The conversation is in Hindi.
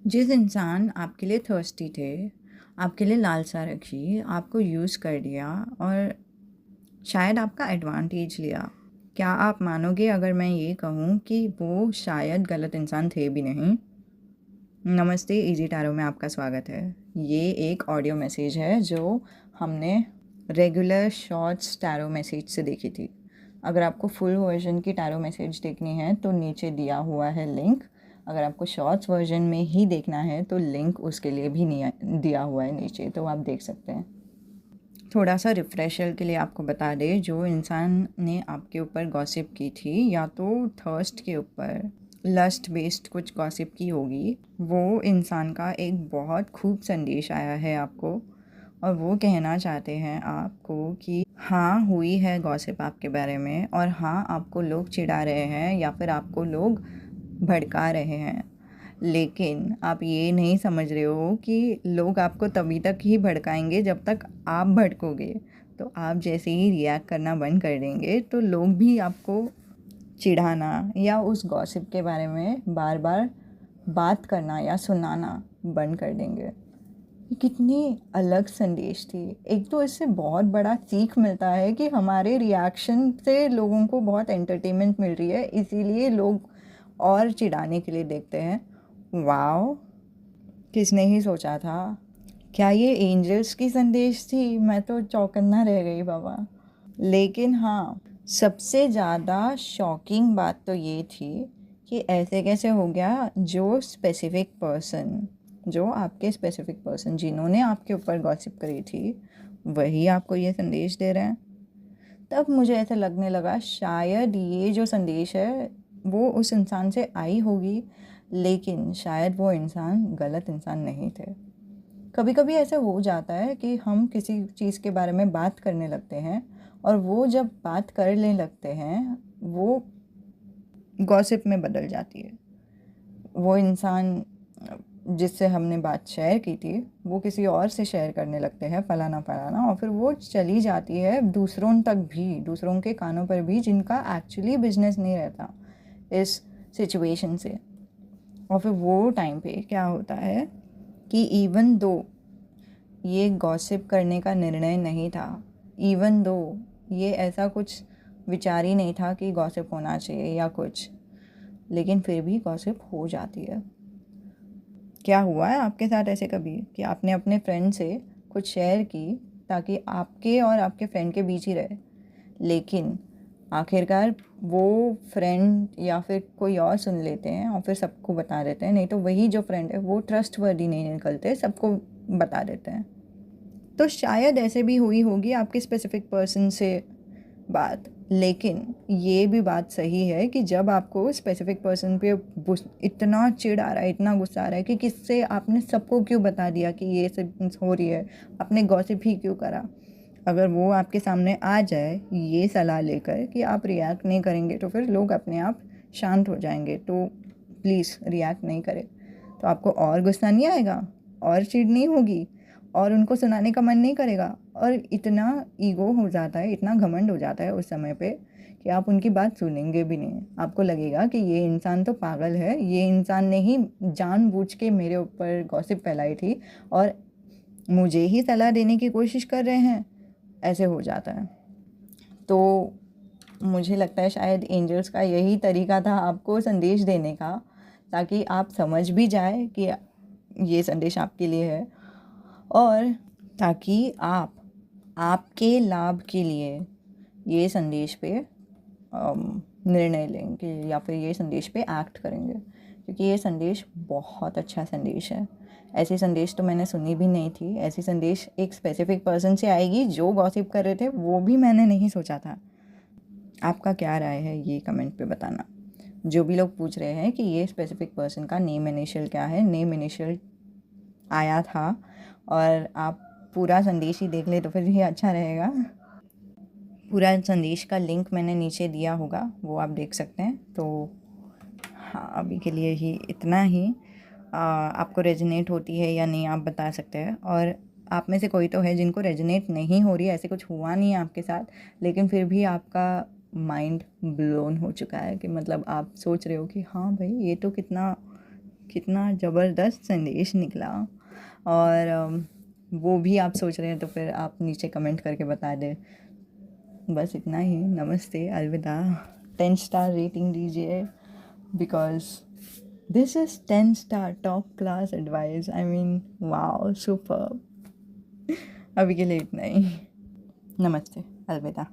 जिस इंसान आपके लिए थर्स्टी थे, आपके लिए लालसा रखी, आपको यूज़ कर लिया और शायद आपका एडवांटेज लिया। क्या आप मानोगे अगर मैं ये कहूँ कि वो शायद गलत इंसान थे भी नहीं? नमस्ते, इजी टैरो में आपका स्वागत है। ये एक ऑडियो मैसेज है जो हमने रेगुलर शॉर्ट्स टैरो मैसेज से देखी थी। अगर आपको फुल वर्जन की टैरो मैसेज देखनी है तो नीचे दिया हुआ है लिंक। अगर आपको शॉर्ट्स वर्जन में ही देखना है तो लिंक उसके लिए भी दिया हुआ है नीचे, तो आप देख सकते हैं। थोड़ा सा रिफ्रेशर के लिए आपको बता दें, जो इंसान ने आपके ऊपर गॉसिप की थी या तो थर्स्ट के ऊपर लस्ट बेस्ड कुछ गॉसिप की होगी, वो इंसान का एक बहुत खूब संदेश आया है आपको और वो कहना चाहते हैं आपको कि हाँ, हुई है गॉसिप आपके बारे में और हाँ, आपको लोग चिढ़ा रहे हैं या फिर आपको लोग भड़का रहे हैं, लेकिन आप ये नहीं समझ रहे हो कि लोग आपको तभी तक ही भड़काएंगे जब तक आप भड़कोगे। तो आप जैसे ही रिएक्ट करना बंद कर देंगे तो लोग भी आपको चिढ़ाना या उस गॉसिप के बारे में बार बार बात करना या सुनाना बंद कर देंगे। ये कितनी अलग संदेश थी। एक तो इससे बहुत बड़ा सीख मिलता है कि हमारे रिएक्शन से लोगों को बहुत एंटरटेनमेंट मिल रही है, इसीलिए लोग और चिढ़ाने के लिए देखते हैं। वाओ, किसने ही सोचा था। क्या ये एंजल्स की संदेश थी? मैं तो चौकन्ना रह गई बाबा। लेकिन हाँ, सबसे ज़्यादा शॉकिंग बात तो ये थी कि ऐसे कैसे हो गया, जो स्पेसिफिक पर्सन, जो आपके स्पेसिफिक पर्सन जिन्होंने आपके ऊपर गॉसिप करी थी, वही आपको ये संदेश दे रहे हैं। तब मुझे ऐसा लगने लगा शायद ये जो संदेश है वो उस इंसान से आई होगी, लेकिन शायद वो इंसान गलत इंसान नहीं थे। कभी कभी ऐसा हो जाता है कि हम किसी चीज़ के बारे में बात करने लगते हैं और वो जब बात करने लगते हैं वो गॉसिप में बदल जाती है। वो इंसान जिससे हमने बात शेयर की थी वो किसी और से शेयर करने लगते हैं फलाना फलाना, और फिर वो चली जाती है दूसरों तक भी, दूसरों के कानों पर भी, जिनका एक्चुअली बिजनेस नहीं रहता इस सिचुएशन से। और फिर वो टाइम पे क्या होता है कि इवन दो ये गॉसिप करने का निर्णय नहीं था, इवन दो ये ऐसा कुछ विचार ही नहीं था कि गॉसिप होना चाहिए या कुछ, लेकिन फिर भी गॉसिप हो जाती है। क्या हुआ है आपके साथ ऐसे कभी कि आपने अपने फ्रेंड से कुछ शेयर की ताकि आपके और आपके फ्रेंड के बीच ही रहे, लेकिन आखिरकार वो फ्रेंड या फिर कोई और सुन लेते हैं और फिर सबको बता देते हैं, नहीं तो वही जो फ्रेंड है वो ट्रस्टवर्दी नहीं निकलते, सबको बता देते हैं। तो शायद ऐसे भी हुई होगी आपके स्पेसिफिक पर्सन से बात, लेकिन ये भी बात सही है कि जब आपको स्पेसिफिक पर्सन पे इतना चिढ़ आ रहा है, इतना गुस्सा आ रहा है कि किससे आपने सबको क्यों बता दिया कि ये सब हो रही है, आपने गॉसिप ही क्यों करा, अगर वो आपके सामने आ जाए ये सलाह लेकर कि आप रिएक्ट नहीं करेंगे तो फिर लोग अपने आप शांत हो जाएंगे, तो प्लीज़ रिएक्ट नहीं करें। तो आपको और गुस्सा नहीं आएगा और चिढ़ नहीं होगी और उनको सुनाने का मन नहीं करेगा, और इतना ईगो हो जाता है, इतना घमंड हो जाता है उस समय पे कि आप उनकी बात सुनेंगे भी नहीं। आपको लगेगा कि ये इंसान तो पागल है, ये इंसान ने ही जानबूझ के मेरे ऊपर गॉसिप फैलाई थी और मुझे ही सलाह देने की कोशिश कर रहे हैं, ऐसे हो जाता है। तो मुझे लगता है शायद एंजल्स का यही तरीका था आपको संदेश देने का, ताकि आप समझ भी जाए कि ये संदेश आपके लिए है, और ताकि आप आपके लाभ के लिए ये संदेश पे निर्णय लेंगे या फिर ये संदेश पे एक्ट करेंगे, क्योंकि ये संदेश बहुत अच्छा संदेश है। ऐसी संदेश तो मैंने सुनी भी नहीं थी। ऐसी संदेश एक स्पेसिफिक पर्सन से आएगी जो गॉसिप कर रहे थे, वो भी मैंने नहीं सोचा था। आपका क्या राय है ये कमेंट पे बताना। जो भी लोग पूछ रहे हैं कि ये स्पेसिफिक पर्सन का नेम इनिशियल क्या है, नेम इनिशियल आया था, और आप पूरा संदेश ही देख ले तो फिर ये अच्छा रहेगा। पूरा संदेश का लिंक मैंने नीचे दिया होगा, वो आप देख सकते हैं। तो हाँ, अभी के लिए ही इतना ही। आपको रेजोनेट होती है या नहीं आप बता सकते हैं, और आप में से कोई तो है जिनको रेजोनेट नहीं हो रही है, ऐसे कुछ हुआ नहीं है आपके साथ, लेकिन फिर भी आपका माइंड ब्लोन हो चुका है कि मतलब आप सोच रहे हो कि हाँ भाई ये तो कितना कितना ज़बरदस्त संदेश निकला। और वो भी आप सोच रहे हैं तो फिर आप नीचे कमेंट करके बता दें। बस इतना ही, नमस्ते, अलविदा। 10 स्टार रेटिंग दीजिए, because this is 10 star top class advice. I mean wow, super. अभी के लिए इतना ही, नमस्ते, अलविदा।